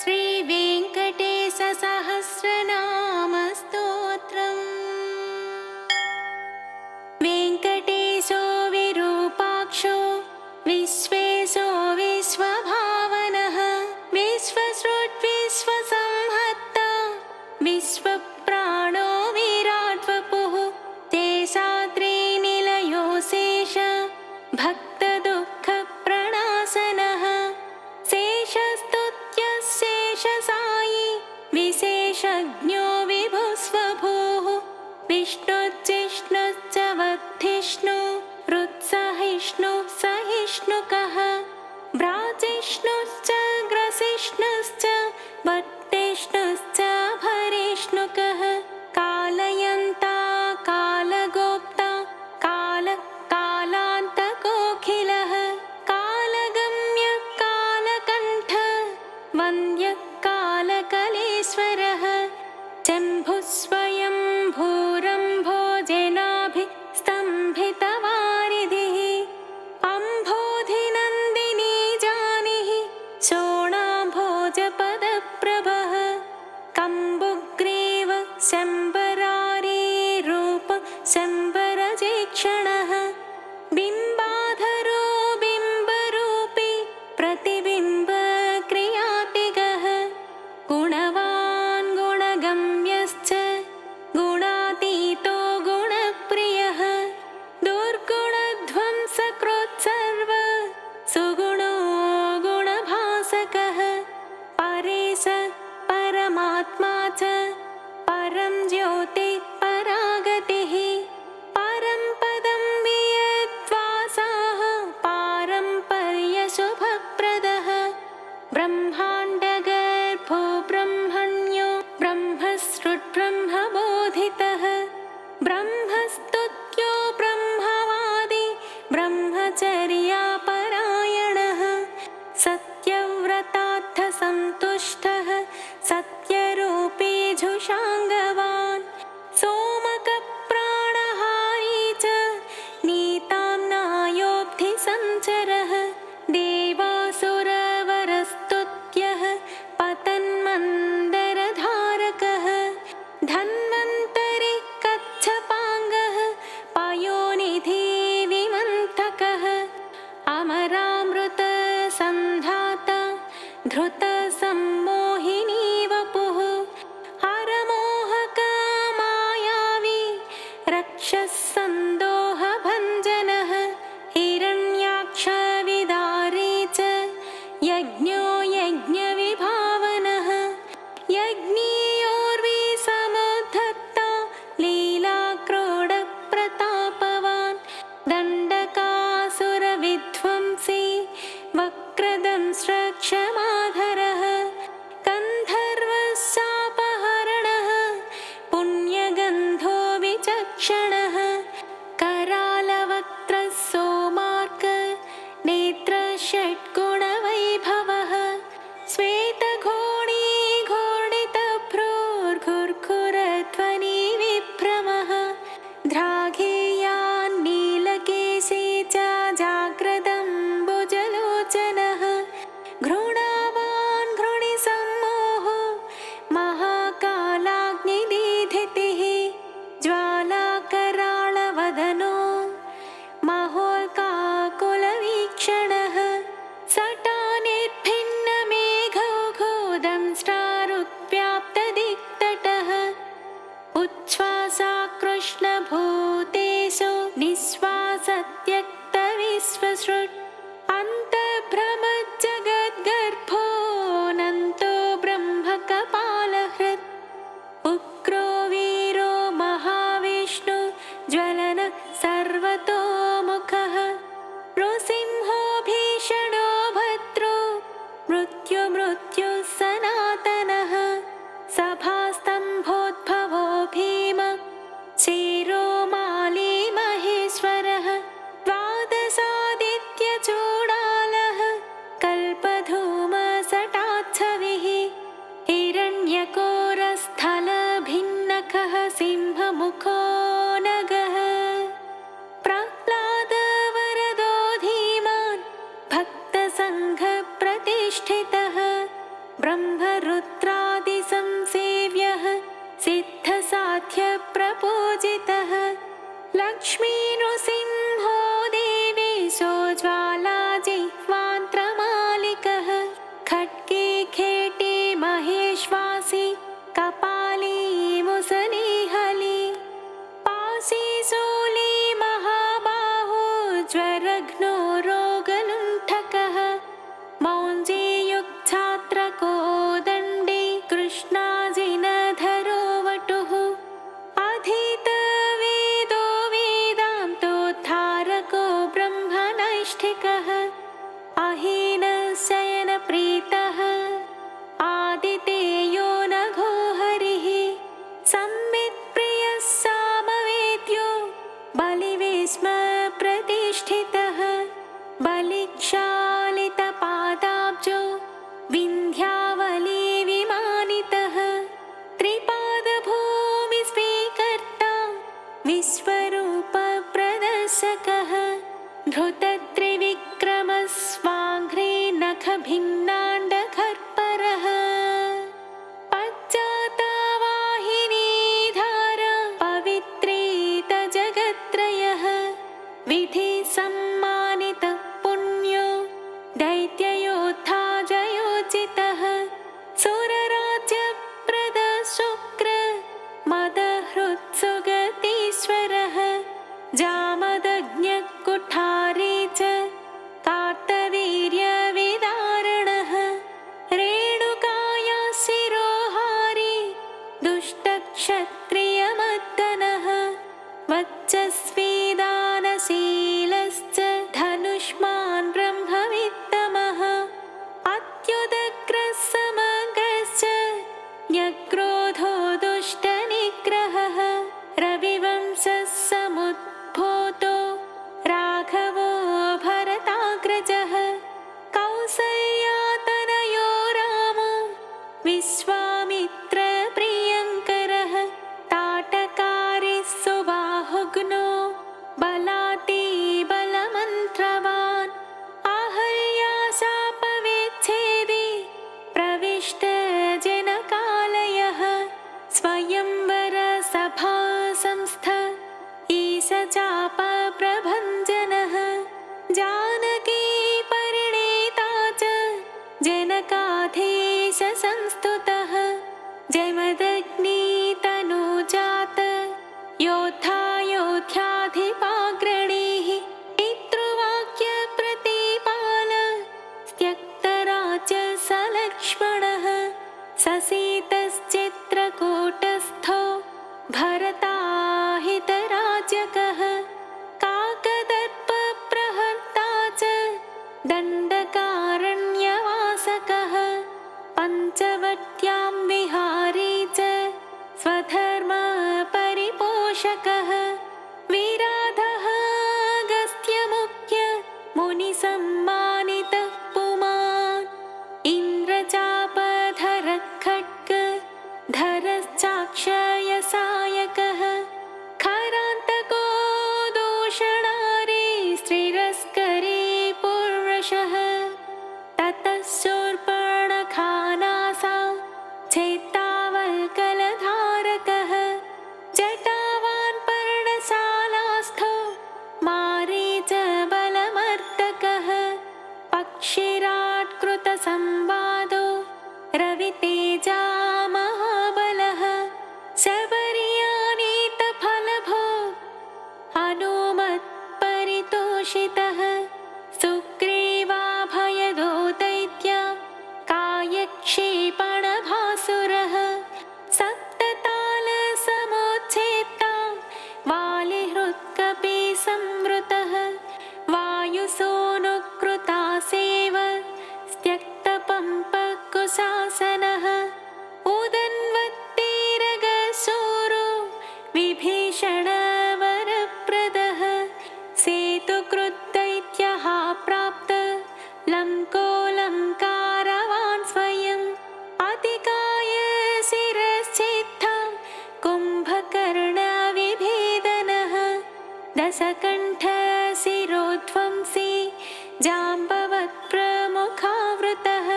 श्रीवेङ्कटेशसहस्रनामस्तोत्रम्। वेङ्कटेशो विरूपाक्षो विश्वेशो विश्वभावनः विश्वसृट्विश्वसंहर्ता विश्वप्राणो विराट्वपुः शेषाद्रिनिलयो शेष भक्तदुःखप्रणाशनः शेषस्तुत्यशेषसायी विशेषज्ञो विभुस्वभूः विष्णुश्चिष्णुश्च वद्धिष्णु हृत्सहिष्णुः सहिष्णुकः भ्राजिष्णुश्च ग्रसिष्णुश्च वट्टिष्णुश्च भरिष्णुकः कालयन्ता कालगोप्ता कालान्तकोऽखिलः कालगम्य कालकण्ठ वन्द्य कालकलेश्वरः शम्भुः स्वयं भूरम्भोजनाभिस्तम्भितवारिधिः अम्भोधिनन्दिनी जानिः शोणाम्भोजपदप्रभः कम्बुग्रीव शम्बरारीरूप शम्बरजेक्षणः बिम्बाधरो बिम्बरूपी प्रतिबिम्बक्रियातिगः गुणवान् गुणगम्यश्च गुणातीतो गुणप्रियः दुर्गुणध्वंसकृत्सर्व सुगुणो गुणभासकः परेश परमात्मा च परं ज्योतिः परागतिः परं पदं वियद्वासाः पारम्पर्यशुभप्रदः ब्रह्माण्डगर्भो ब्रह्मण्यो ब्रह्मसृट्ब्रह्मबोधितः ब्रह्मस्तुत्यो ब्रह्मवादी ब्रह्मचर्यापरायणः सत्यव्रतार्थसन्तुष्टः सत्यरूपी झुषाङ्गवान् सोमकप्राणहारी च नीताम्नायोऽब्धिसञ्चरः देवासुरवरस्तुत्यः पतन्मन्दरधारकः धन्वन्तरिः कच्छपाङ्गः पयोनिधि विमन्थकः अमरामृतसन्धाता धृतसम्मोहिनी वपुः हरमोहकमायावी रक्षःसन्दोहभञ्जनः हिरण्याक्षविदारी च यज्ञो यज्ञविभावनः यज्ञीयोर्विसमुद्धत्ता लीलाक्रोडप्रतापवान् दण्डकासुरविध्वंसी वक्रदंष्ट्रक्षमाधरः गन्धर्वशापहरणः पुण्यगन्धो विचक्षणः करालवक्त्रः सोमार्क नेत्रषट्गुणवैभवः श्वेतघोणी घोडितभ्रूर्घुर्घुरध्वनिविभ्रमः द्राघेयान्नीलकेशी च जाग्रदम्बुजलोचनः घृणावान् घृणिसम्मोहो महाकालाग्निदीधितिः ज्वालाकराळवदनो महोल्काकुलवीक्षणः सटानिर्भिन्नमेघौघोदंष्ट्रारुव्याप्तदिक्तटः उच्छ्वासाकृष्णभूतेषु निःश्वासत्यक्तविश्वसृट् अन्तर्भ्रमज्जगद्गर्भोऽनन्तो ब्रह्मकपालहृत् उग्रो वीरो महाविष्णु ज्वलन सर्वतोमुखः नृसिंहो भीषणो भद्रो मृत्युः सनातनः सभास्तम्भोद्भवो भीम क्षीरोमाली महेश्वरः द्वादशादित्यचूडालः कल्पधूमसटाच्छविः हिरण्यकोरस्थलभिन्नकः सिंहमुखो नगः प्रह्लादवरदो धीमान् भक्तसङ्घप्रतिष्ठितः ब्रह्मरुद्रादिसंसेव्यः सिद्धसाध्यप्रपूजितः लक्ष्मीनृसिंहो देवेशो ज्वालाजिह्वान्त्रमालिकः खड्गे खेटे महेश्वासी कपाली मुसलिहली पाशी शूली महाबाहो ज्वरघ्नो रोगलुण्ठकः मौञ्जीयुक्छात्रको दण्डी कृष्णाजिनधरो वटुः अधीतवेदो वेदान्तोद्धारको ब्रह्मनैष्ठिकः अहीनशयनप्रीतः आदितेयो नघो हरिः संवित्प्रियः सामवेद्यो बलिवेश्मप्रतिष्ठितः बलिक्षालितपादाब्जो विन्ध्यावली विमानितः त्रिपादभूमिस्वीकर्ता विश्वरूपप्रदर्शकः धृतत्रिविक्रमस्वाङ्घ्रे नखभिन्नाण्डखर्परः पश्चात्वाहिनीधारा पवित्रेतजगत्त्रयः विधिसम्मानितः पुण्यो दैत्ययोद्धा जयोचितः सुरराज्यप्रदः शुक्र मदहृत्सुगतीश्वरः जामदग्न्यकुठारे च कार्तवीर्यविदारणः रेणुकाया शिरोहारी दुष्टक्षत्रियमर्दनः वच्चस्वी दानशीलश्च धनुष्मान् ब्रह्मवित्तमः अत्युदग्रः समग्रश्च न्यक्रोधो दुष्टनिग्रहः रविवंशः समुद्भूतो राघवो भरताग्रजः कौसल्यातनयो रामो विश्वामित्रप्रियङ्करः ताटकारिः सुबाहुघ्नो बलाति बलमन्त्रवान् आहल्याशापविच्छेदी प्रविष्टजनकालयः स्वयंवरसभा संस्थ ईशचापप्रभञ्जनः जानकी परिणीता च जनकाधीशसंस्तुतः जमदग्नितनुजात योद्धा योध्याधिपाग्रणीः पितृवाक्यप्रतिपाल त्यक्तराज्यसलक्ष्मणः ससीतश्चित्रकूटस्थो भरताहितराज्यकः काकदर्पप्रहर्ता च दण्डकारण्यवासकः पञ्चवट्यां विहारी च स्वधर्मपरिपोषकः विराधः अगस्त्यमुख्य मुनिसम्मानितः पुमान् इन्द्रचापधरः खड्ग धरश्चाक्षयसायकः खरान्तको दूषणारे स्त्रिरस्करे पुरुषः ततः शूर्पणखानासा चेत्तावल्कलधारकः जटावान् पर्णशालास्थो मारीचबलमर्दकः पक्षिराट्कृतसंवादो रवितेजा महाबलः शबर्यानीतफलभो हनुमत्परितोषितः सुग्रीवाभयदो दैत्य कायक्षेपणभासुरः सप्ततालसमुच्छेत्ता वालिहृत्कपिसंवृतः वायुसूनुकृतासेव त्यक्तपम्पकुशासनः उदन्वत्तिरगशूरो विभीषणवरप्रदः सेतुकृद्दैत्यः प्राप्त लङ्कोलङ्कारवान् स्वयम् अतिकाय शिरश्चेत्था कुम्भकर्णविभेदनः दशकण्ठशिरोध्वंसी जाम्बवत्प्रमुखावृतः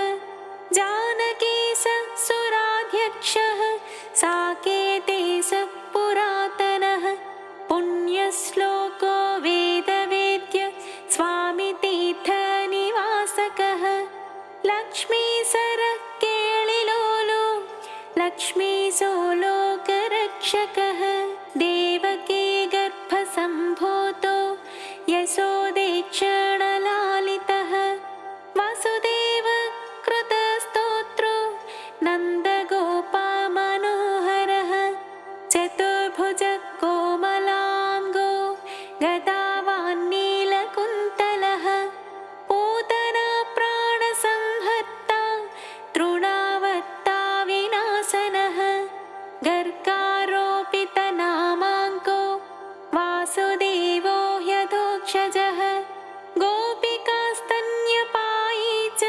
जानकी लक्ष्मीसरः केळिलोलो लक्ष्मीसोलोकरक्षकः देवकी गर्भसम्भूतो यशोदेक्षणलालितः वासुदेव कृतस्तोत्रो नन्दगोपमनोहरः चतुर्भुज कोमलाङ्गो गदावान् नीलकुन्तलः पूतना प्राणसंहर्ता तृणावर्ता विनाशनः गर्गारोपितनामाङ्को वासुदेवो ह्यधोक्षजः गोपिकास्तन्यपायी च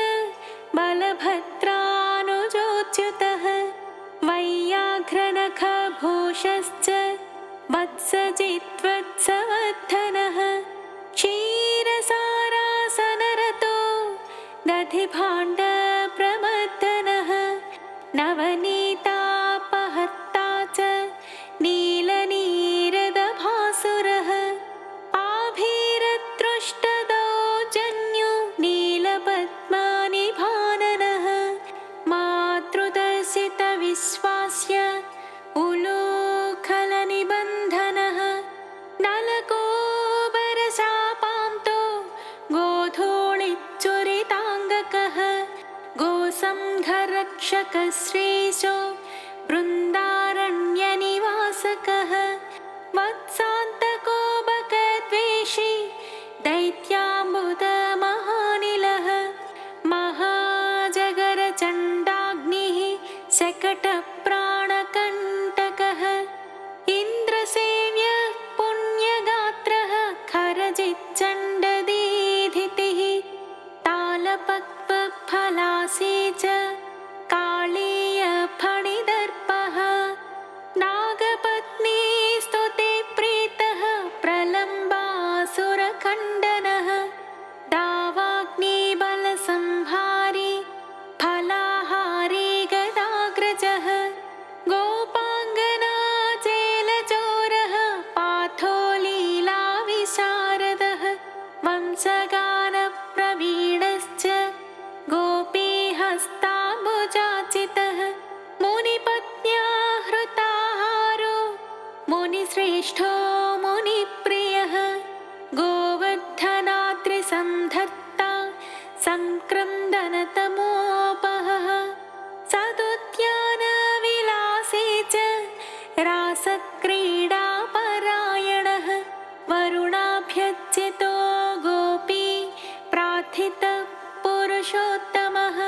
बलभद्रानुजोच्युतः वैयाघ्रनखभूषश्च वत्सजित्वत्सवर्धनः क्षीरसारासनरतो दधिभाण्डप्रमर्दनः नवनीतापहर्ता च नीलनीरदभासुरः आभीरदृष्टदौजन्यो नीलपद्मनिभाननः मातृदर्शितविश्वास्य उलूखलनिबन्धनः नलकोबरशापान्तो गोधूलिचुरिताङ्गकः गोसंघरक्षकश्रीशो बृन्दारण्यनिवासकः वत्सान्तकोबकद्वेषी दैत्याम्बुदमहानिलः महाजगरचण्डाग्निः शकटप्राणकण्टकः इन्द्रसेव्यः पुण्यगात्रः खरजिच्चण्डदीधितिः तालपक्वफलासी च कालीयफणिदर्पः नागपत्नी स्तुतिप्रीतः प्रलम्बासुरखण्डनः दावाग्निबलसंहारी फलाहारी गदाग्रजः गोपाङ्गनाचेलचोरः पाथो लीलाविशारदः वंशगानप्रवीणश्च गोपीहस्ताम्बुजाचितः मुनिपत्न्या हृताहारो मुनिश्रेष्ठो मुनिप्रियः गोवर्धनात्रिसन्धत्ता सङ्क्रन्दनतमोपहः सदुद्यानविलासी च रासक्रीडापरायणः वरुणाभ्यर्चितो गोपी प्रार्थितः पुरुषोत्तमः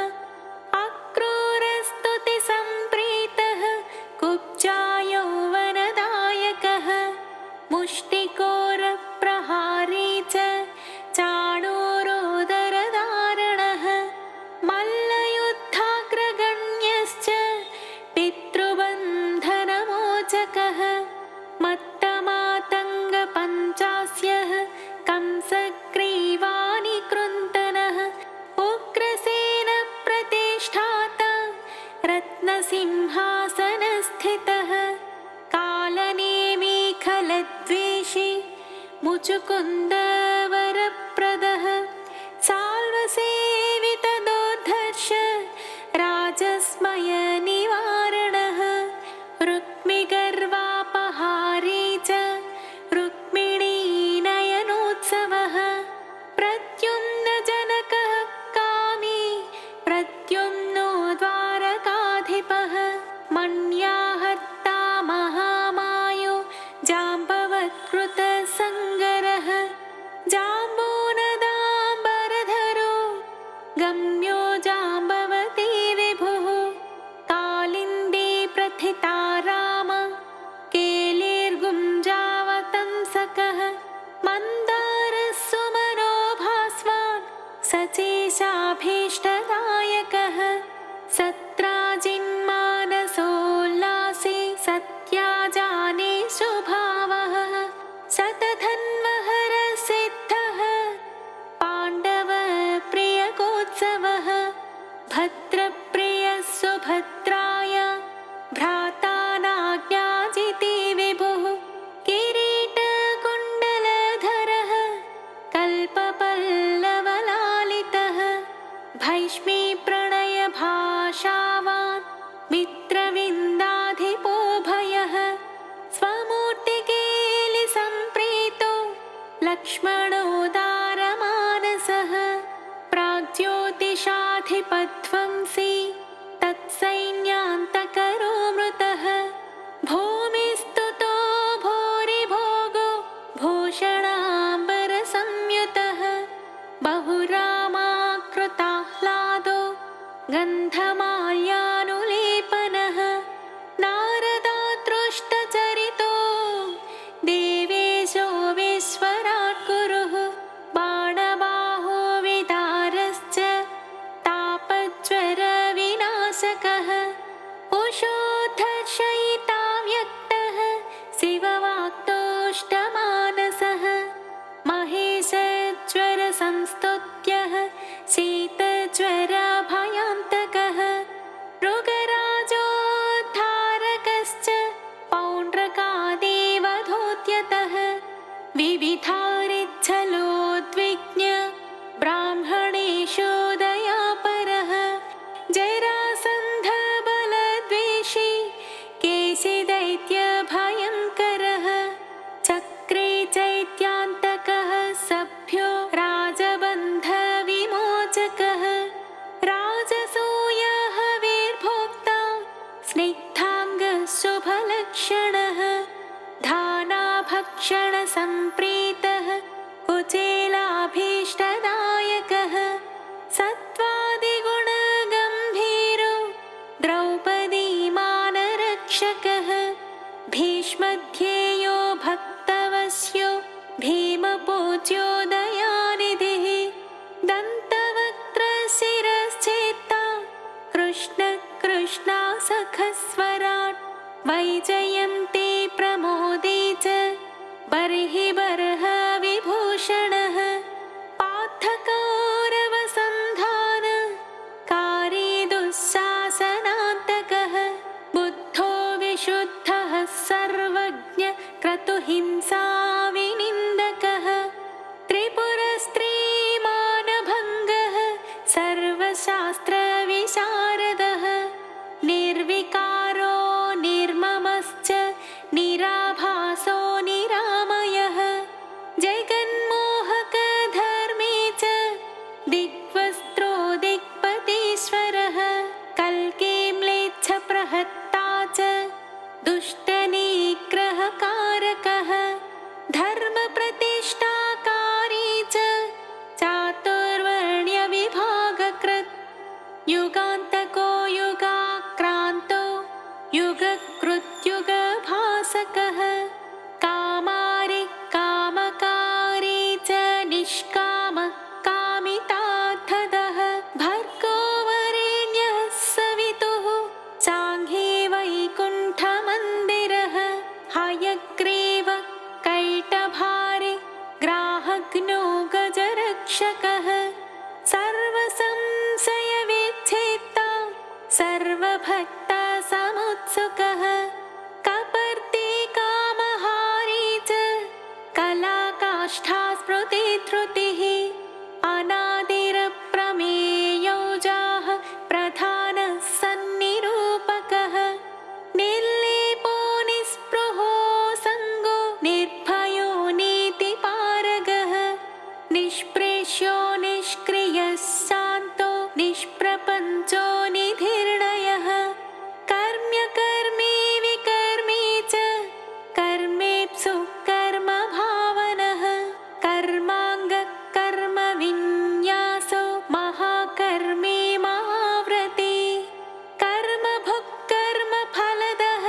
अक्रूरस्तुतिसम्प्रीतः कुब्जायौवनदायकः मुष्टिकोरप्रहारी च चाणूरोदरधारणः मल्लयुद्धाग्रगण्यश्च पितृबन्धनमोचकः मत्तमातङ्गपञ्चास्यः कंसग्रीवानिकृन्तनः उग्रसेनप्रतिष्ठाता रत्नसिंहासनस्थितः कालनेमिखलद्वेषी मुचुकुन्दवरप्रदः साल्वसेवितदोर्धर्ष राजस्मयनिवारणः रुक्मिगर्वापहारी च रुक्मिणीनयनोत्सवः प्रद्युम्नजनकः कामी प्रद्युम्नो द्वारकाधिपः मण्याहर्ता महामायो जाम्बवत्कृतसङ्गरः जाम्बोनदाम्बरधरो गम्यो जाम्बवती विभुः कालिन्दी प्रथिता राम केलिर्गुञ्जावतंसकः मन्दारसुमनोभास्वान् सचेशाभीष्टदायकः सत्राजिन्मानसोल्लासी सत्याजाने शुभावः शतधन्वहरसिद्धः पाण्डवप्रियकोत्सवः भद्रप्रियः सुभद्राय भ्रातानाज्ञाजिति विभुः किरीटकुण्डलधरः कल्पपल्लवलालितः भैष्मी भाषावान् मित्रविन्दाधिपो भयः स्वमूर्तिकेलि सम्प्रीतो लक्ष्मणोदारमानसः प्राग्ज्योतिषाधिपध्वंसी तत्सैन्यान्तकरो मृतः भूमिस्तुतो भूरिभोगो भूषणाम्बरसंयुतः बहुरामाकृताह्लादो गन्धमाल्यानुलेपनः नारदादृष्टचरितो देवेशो विश्वराट् गुरुः बाणबाहो विदारश्च तापज्वरविनाशकः उषोद्धर्षयिता व्यक्तः शिववाक्तोष्टमानसः महेशज्वरसंस्तुत्यः शीतज्वरभयान्तकः मृगराजोद्धारकश्च पौण्ड्रकादेवधूत्यतः विविधारिच्छलोद्विग्न ब्राह्मणेषु दयापरः जरासन्धबलद्वेषी केशिदैत्यभयङ्करः चक्रे चैत्यान्तकः सभ्यो राजबन्धविमोचकः राजसूयः वीर्भोक्ता स्निग्धाङ्गशुभलक्षणः धानाभक्षणसम्प्रीतः कुचेलाभीष्टदायकः सत्त्वादिगुणगम्भीरो द्रौपदीमानरक्षकः भीष्मध्येयो भक्तवश्यो भीमपूज्यो दयानिधिः दन्तवक्त्रशिरश्चेत्ता कृष्णकृष्णा सखस्वराट् वैजयन्ती प्रमोदे च बर्हि बर्ह विभूषणः पार्थकौरवसन्धान कारी दुःशासनान्तकः बुद्धो विशुद्धः सर्वज्ञ क्रतुहिंसा विनिन्दकः त्रिपुरस्त्रीमानभङ्गः सर्वशास्त्रविशारदः निर्विकारो निर्ममश्च निराभासो निरामयः जगन्मोहकधर्मे च दिग्वस्त्रो दिक्पतीश्वरः कल्के म्लेच्छप्रहत्ता च दुष्टनिग्रहकारकः धर्मप्रतिष्ठाकारी च चातुर्वर्ण्यविभागकृत् युगान्तको युगाक्रान्तो युगकृत्युगभासकः कामारि कामकारी च निष्काम कामितार्थदः भर्गो वरेण्यः सवितुः साङ्घे वैकुण्ठमन्दिरः हयग्रीव कैटभारि ग्राहग्नो गजरक्षकः सर्वसंशयविच्छेत्ता सर्वभक्तसमुत्सुकः कपर्दी कामहारी च कलाकाष्ठा स्मृतिधृतिः अनादिरप्रमेयोजाः प्रधानः सन्निरूपकः निर्लेपो निःस्पृहो सङ्गो निर्भयो नीतिपारगः निष्प्रेष्यो निष्क्रियः शान्तो निष्प्रपञ्चो निधिर्णयः कर्म्यकर्मी विकर्मी च कर्मेप्सु कर्मभावनः कर्माङ्गकर्मविन्यासो महाकर्मी महाव्रती कर्मभुक्कर्मफलदः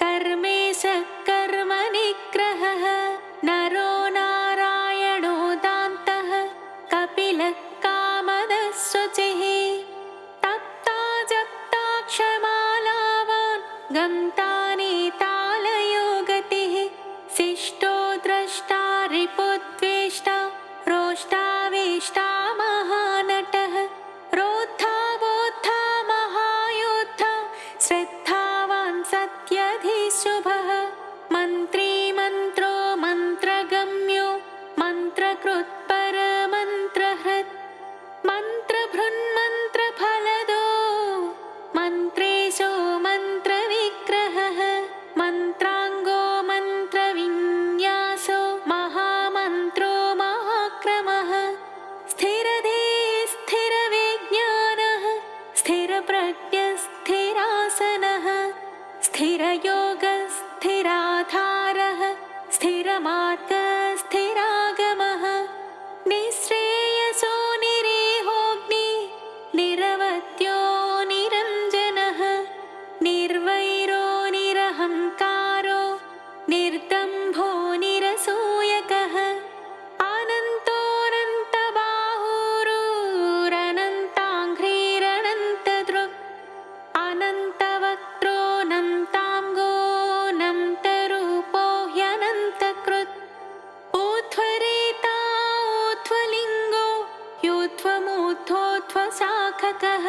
कर्मेशः कर्मनिग्रहः नरो नारायणो दान्तः कपिलः कामदः शुचिः तप्ता जप्ता क्षमालावान् गन्तानेतालयो गतिः शिष्टो द्रष्टा रिपुद्वेष्टा रोष्टावेष्टा महानटः रोद्धा बोद्धा महायोद्धा श्रद्धावान् सत्यधिशुभः मन्त्री मन्त्रो मन्त्रगम्यो मन्त्रकृत् परमन्त्रहृत् मन्त्रभृन्मन्त्रफलदो स्थिरप्रज्ञस्थिरासनः स्थिरयोगस्थिराधारः स्थिरमार्गस्थिरागमः निःश्रेयसो निरीहोऽग्नि निरवत्यो निरञ्जनः निर्वैरो निरहङ्कारो निर्दम्भो निरसूयकः अनन्तोऽनन्तबाहुरुरनन्ताङ्घ्रिरनन्तदृक् अनन्तवक्त्रोऽनन्ताङ्गोऽनन्तरूपो ह्यनन्तकृत् ऊर्ध्वरेता ऊर्ध्वलिङ्गो यूध्वमूर्ध्वोऽध्वशाखकः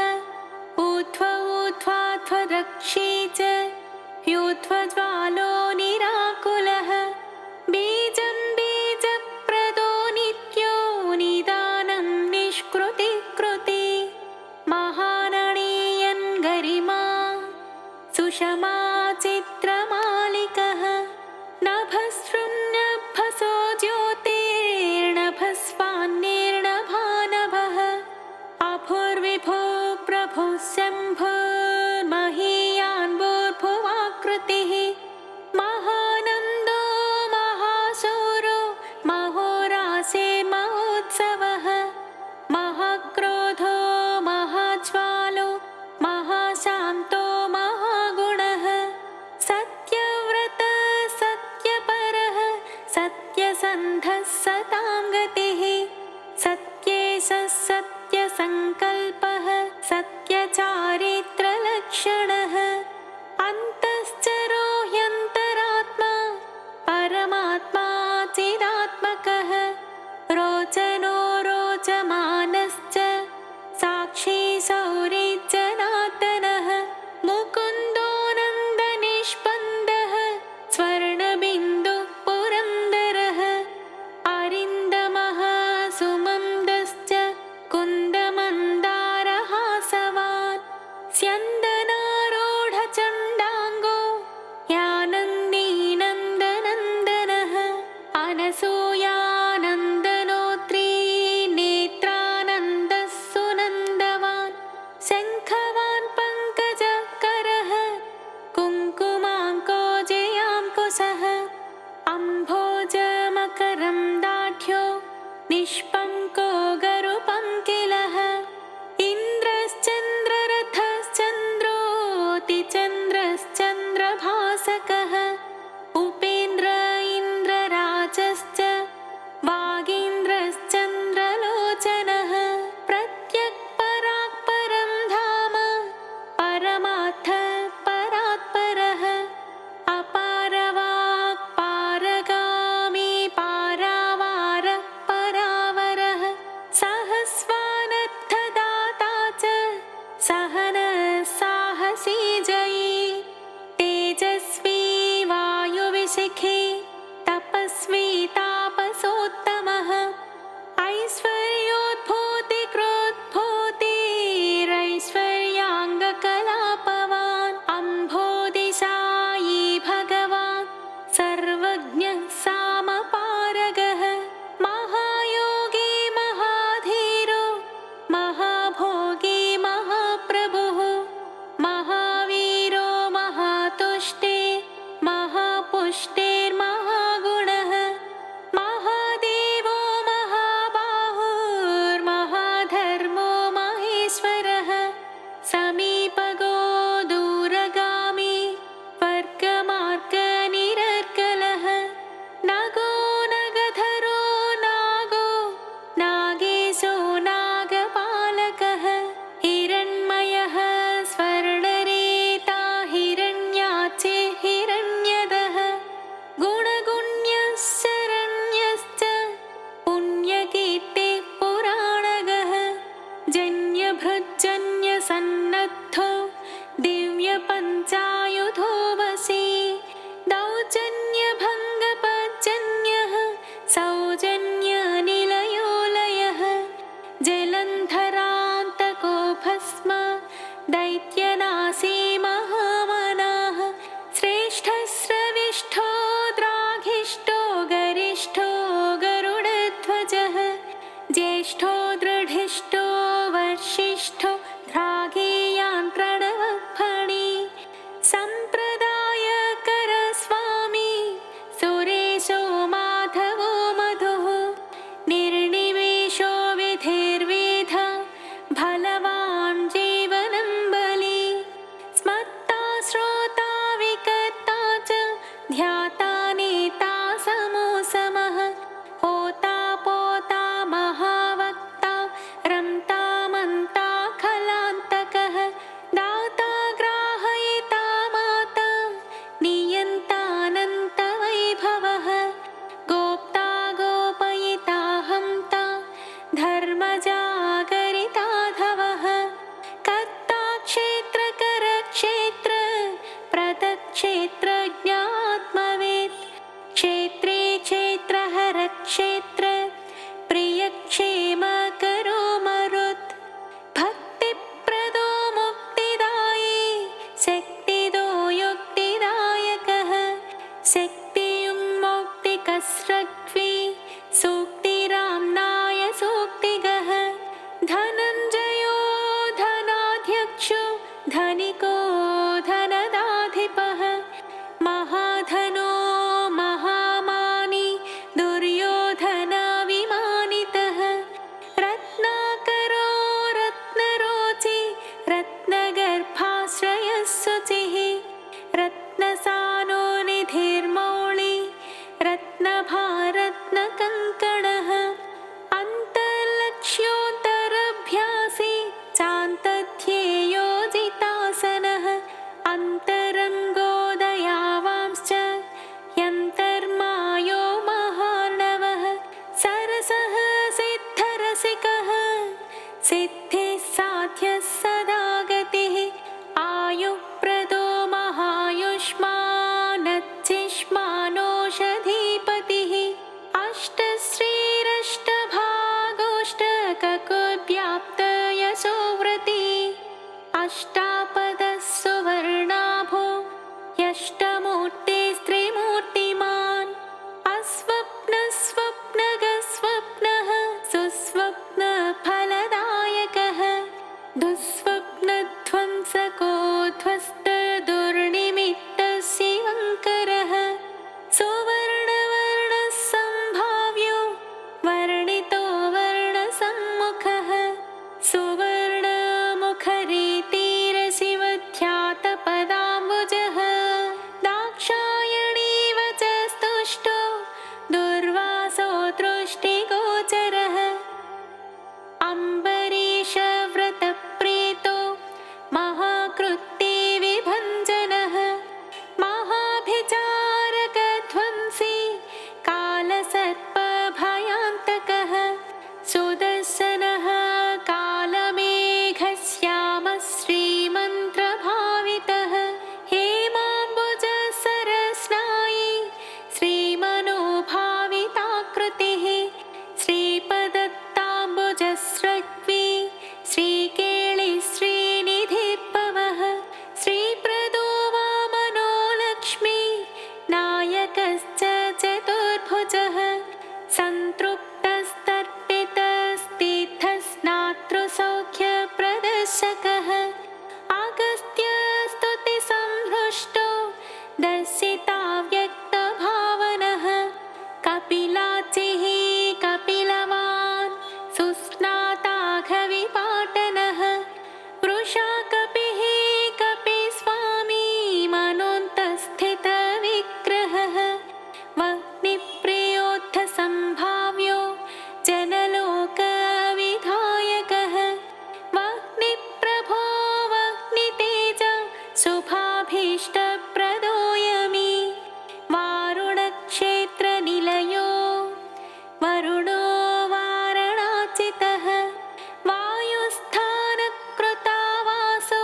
ऊर्ध्वोऽध्वाध्वरक्षी च यूध्वज्वालो निराकुलः बीजं बीजप्रदो नित्यो निदानं निष्कृतिकृति महानणीयन् गरिमा सुषमा चित्रमालिकः नभस्सृन्नभसो ज्योतिर्नभस्वान्निर्नभानभः अभुर्विभो प्रभुः शम्भुर्महीयान्भुर्भुवाकृतिः महानन्दो महाशूरो महोरासेर्महोत्सवः महाक्रोधो महाज्वालो महाशान्तो महागुणः सत्यव्रतः सत्यपरः सत्यसन्धः सतां गतिः सत्येशः सत्यसङ्कल्पः सत्यचारित्रलक्षणः अन्तश्चरो ह्यन्तरात्मा परमात्मा चिदात्मकः रोचनो रोचमानश्च साक्षी सौरिजनार्दनः मुकुन्दो नन्दनिष्पन्दः स्वर्णबिन्दुः पुरन्दरः अरिन्दमः सुमन्दश्च कुन्दमन्दारहासवान् स्यन्दनारूढचण्डाङ्गो यानन्दीनन्दनन्दनः अनसूयानन्दनोत्री नेत्रानन्दः सुनन्दवान् शङ्खवान् पङ्कजकरः कुङ्कुमाङ्को जयाङ्कुशः अम्भोजमकरन्दाढ्यो निष्पङ्को गरुपङ्किलः इन्द्रश्चन्द्ररथश्चन्द्रोऽतिचन्द्रश्चन्द्रभासकः उपेन्द्र इन्द्रराजश्च वागीन्द्रश्चन्द्रलोचनः प्रत्यक्पराक्परं धाम परमार्थः परात्परः अपारवाक् पारगामी पारावारः परावरः सहस्वानर्थदाता च सहनः साहसी जयी तेजस्वी वायुविशिखी तपस्वी तापसोत्तमः ऐश्वर्योद्भूतिकृद्भूतिरैश्वर्याङ्गकलापवान् अम्भोदिशायी भगवान् सर्वज्ञः सामपारगः महायोगी महाधीरो महाभोगी महाप्रभुः दक्षो धनिको धनदाधिपः महाधनो महामानी दुर्योधनाविमानितः रत्नाकरो रत्नरोचि रत्नगर्भाश्रयः शुचिः रत्नसानो निधिर्मौळि रत्नभारत्नकङ्कणः अन्तर्लक्ष्योऽन्तरभ्यासी चान्तध्येयोजितासनः अन्तरङ्गोदयावांश्च यन्तर्मायो महार्णवः सरसः सिद्धरसिकः सिद्धिः साध्यः सदा गतिः आयुप्रदो महायुष्मानच्चिष्मानोषधीपतिः अष्टश्रीरष्टभागोष्टककुव्याप्तयशोव्रती अष्टापदः सुवर्णाभो यष्टमूर्तिस्त्रिमूर्तिमान् अस्वप्नस्वप्नगस्वप्नः सुस्वप्नफलदायकः दुःस्वप्नध्वंसको ध्वस्तदुर्निमित्तः शिवङ्करः सुवर्णवर्णः सम्भाव्यो वर्णितो वर्णसम्मुखः सुवर्णमुखरीतिरशिवध्यातपदाम्बुजः दाक्षायणीव च स्तुष्टो दुर्वासो दृष्टिगोचरः अम्बरीषव्रतप्रीतो महाकृत्ते विभञ्जनः महाभिचारकध्वंसी कालसर्पभयान्तकः सुदर्शनः कालमेघश्यामः श्रीमन्त्रभावितः हेमाम्बुजसरस्नायी श्रीमनोभाविताकृतिः श्रीपदत्ताम्बुजस्रग्वी श्रीकेळि श्रीनिधिपवः श्रीप्रदो वामनो लक्ष्मी नायकश्च चतुर्भुजः सन्तृप्तस्तर्पितस्तीर्थस्नातृसौख्यप्रदर्शकः अगस्त्यस्तुतिसंहृष्टो दर्शिताव्यक्तभावनः कपिलाचिः कपिलवान् सुस्नाताघविपाटनः वृषाकपिः कपिस्वामी मनोन्तस्थितविग्रहः वह्निप्रियोत्थसम्भाव्यो जनलोकविधायकः वह्निप्रभो वह्नितेज शुभाभीष्टप्रदोऽयमी वारुणक्षेत्रनिलयो वरुणो वारणाचितः वायुस्थानकृतावासो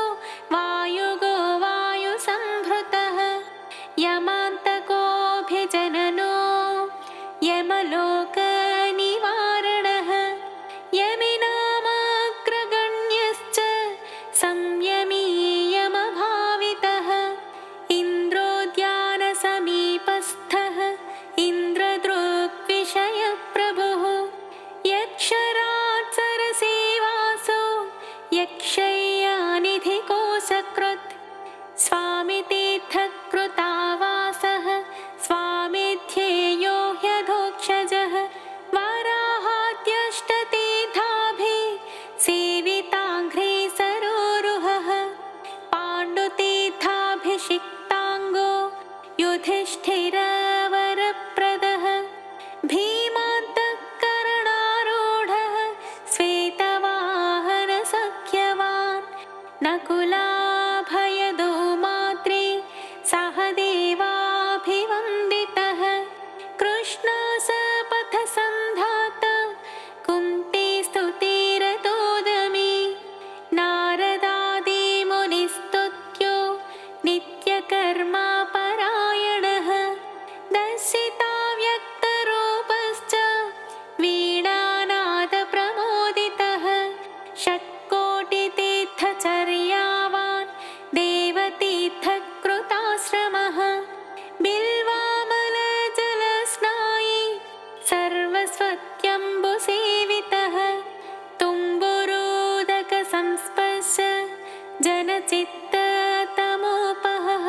जनचित्ततमोपहः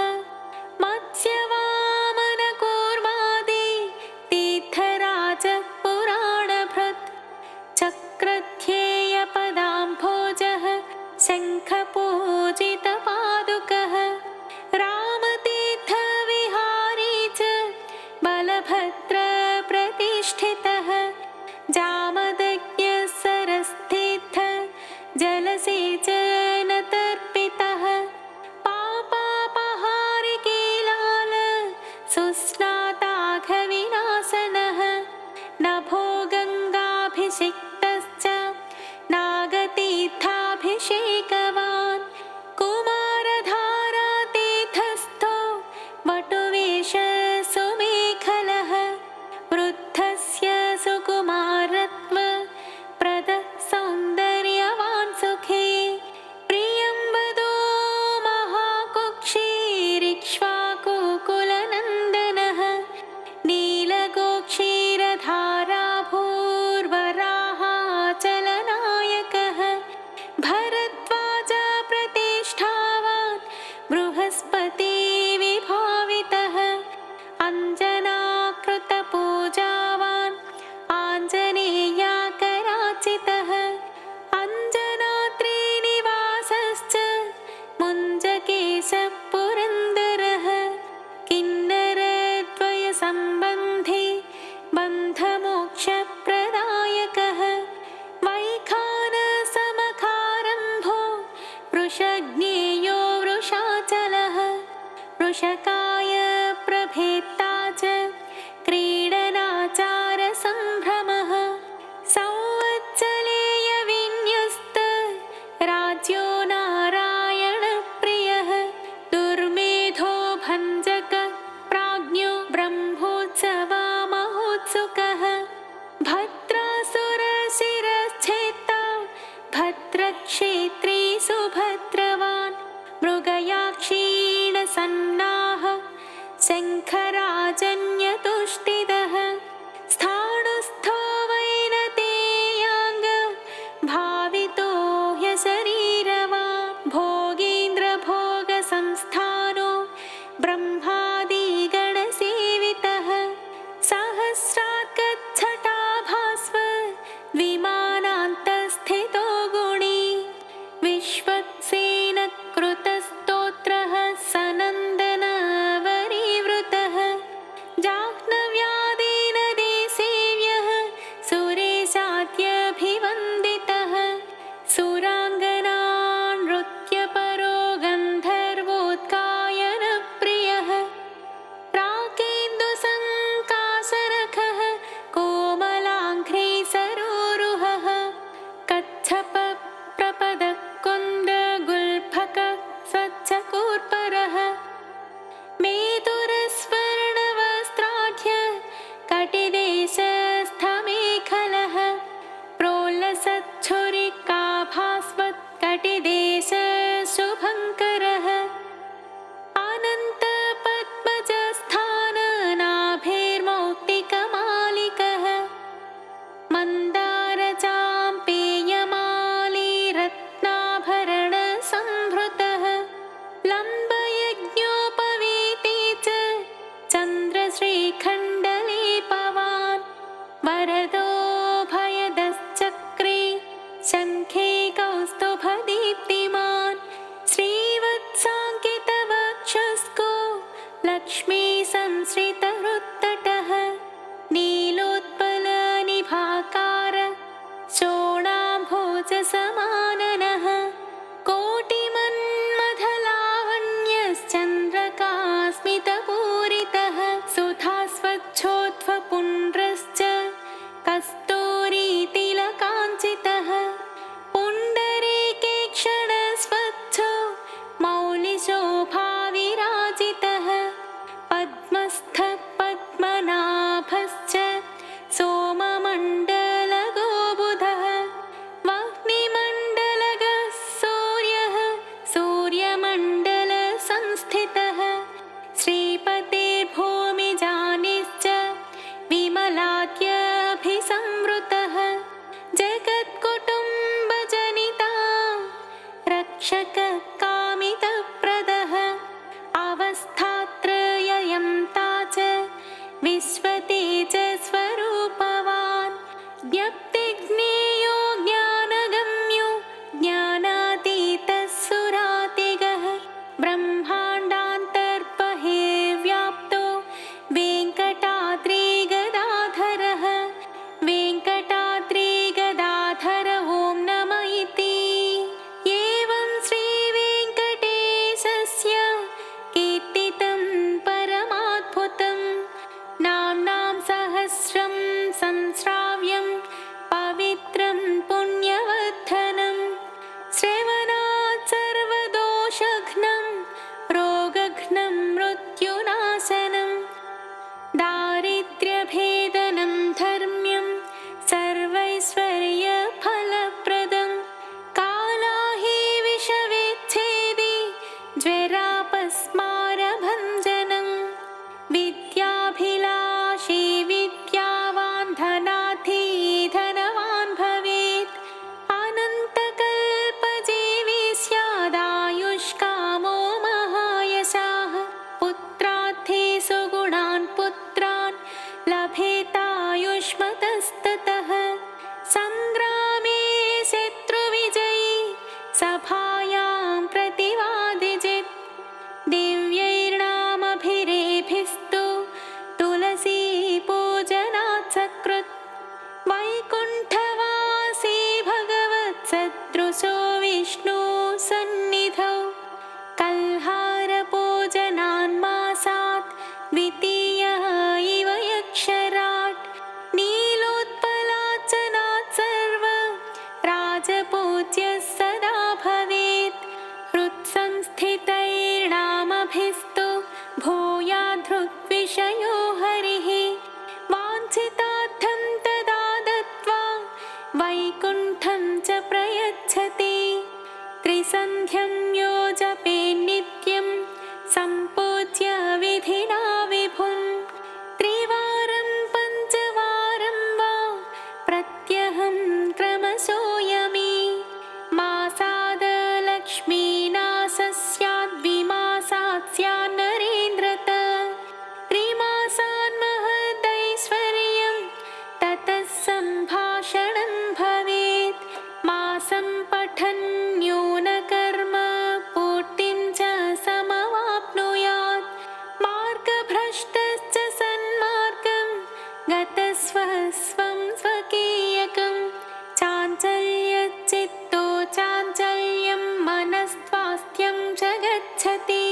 मत्स्यवामनकूर्मादि तीर्थराजः पुराणभृत् चक्रध्येयपदाम्भोजः शङ्खपूजितपादुकः रामतीर्थविहारी च बलभद्रप्रतिष्ठितः जामदग्न्यः सरस्तीर्थ जलसेचनतर्पितः पापापहारिकीलाल सुस्नाताघविनाशनः नभो गङ्गाभिषिक्तश्च नागतीर्थाभिषेकवान् कुमारधारातीर्थस्थो वटुवेश सुमेखलः वृद्धस्य सुकुमारत्व प्रदः सौन्दर्यवान् सुखे प्रियं वदो महाकुक्षीरिक्ष्वाकुकुलनन्दनः नीलगोक्षीरधाराभूर्वराहाचलनायकः भरद्वाजप्रतिष्ठावान् बृहस्पतिविभावितः अञ्जनाकृतपूजावान् आञ्जनेयाकराचितः अञ्जनाद्रिनिवासश्च मुञ्जकेशपुरन्दरः किन्नरद्वयसम्बन्धे बन्धमोक्षप्रदायकः वैखानसमखारम्भो वृषज्ञेयो वृषाचलः वृषकाय प्रभेत्ता च क्रीडनाचारसम्भ्रमः संवत्सलेयविन्यस्त राज्यो नारायणप्रियः दुर्मेधो भञ्जकः प्राज्ञो ब्रह्मोत्सवमहोत्सुकः भद्रासुरशिरश्छेत्ता भद्रक्षेत्री सुभद्रवान् मृगयाक्षीणसन्नाः शङ्खराजन्यतुष्टितः स्थाणुस्थो वैनतेयाङ्ग भावितो ह्यशरीरवान् भोगीन्द्रभोगसंस्थानो ब्रह्मादिगणसेवितः सहस्रार्कच्छटाभास्व विमानान्तस्थितो गुणी विश्वक्सेनकृतस्तोत्रः सनन्दनवरीवृतः जाह्नव्यादीनदेसेव्यः सुरेशाद्यभिवन्दितः सुराङ्गनानृत्यपरो गन्धर्वोत्कायनप्रियः राकेन्दुसङ्काशनखः कोमलाङ्घ्रि सरोरुहः कच्छपप्रपदकुन्दगुल्फकः स्वच्छकूर्परः मेदुरस्वर्णवस्त्राढ्य कटिदेशस्थमेखलः प्रोल्लसच्छुरिकाभास्वत्कटिदेशशुभङ्करः अनन्तपद्मजस्थाननाभिर्मौक्तिकमालिकः मन्दारचाम्पेयमालीरत्नाभरणसम्भृतः लम्बयज्ञोपवीते च चन्द्रश्रीखण्डलेपवान् वरदो भयदश्चक्रे शङ्खे कौस्तुभदीप्तिमान् श्रीवत्साङ्कितवक्षस्को लक्ष्मीसंश्रितहृत्तटः नीलोत्पलनिभाकार शोणाम्भोजसमाननः कोटिमन्मथलावण्यश्चन्द्रकास्मितपूरितः सुधास्वच्छोत्वपुण्ड्रश्च कस्तूरीतिलकाञ्चितः पुण्डरीकेक्षणस्वच्छो मौलिशोभाविराजितः पद्मस्थः पद्मनाभश्च सोममण्डलगोबुधः वह्निमण्डल संस्थितैर्नामभिस्तु भूयाद्धृग्विषयो हरिः वाञ्छितार्थं तदा दत्त्वा वैकुण्ठं च प्रयच्छति त्रिसन्ध्यं यो जपेन्नित्यं सम्पूज्य विधिना विभुं त्रिवारं पञ्चवारं वा प्रत्यहं क्रमशो यमी मासादलक्ष्मीनाशः स्याद्विमासात् स्यान्नरेन्द्रत त्रिमासान् महदैश्वर्यं ततः सम्भाषणं भवेत् मासं पठन्न्यूनकर्म पूर्तिं च समवाप्नुयात् मार्गभ्रष्टश्च सन्मार्गं गतस्वस्वं स्वकीयकं चाञ्चल्यचित्तो चाञ्चल्यं मनस्त्वास्थ्यं च गच्छति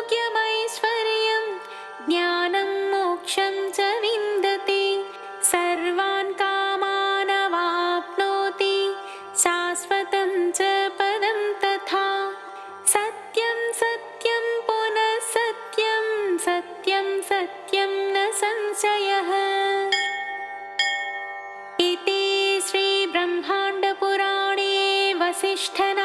आयुरारोग्यमैश्वर्यं ज्ञानं मोक्षं च विन्दति सर्वान् कामानवाप्नोति शाश्वतं च पदं तथा सत्यं सत्यं पुनः सत्यं सत्यं सत्यं न संशयः इति श्रीब्रह्माण्डपुराणे वसिष्ठनारदसंवादे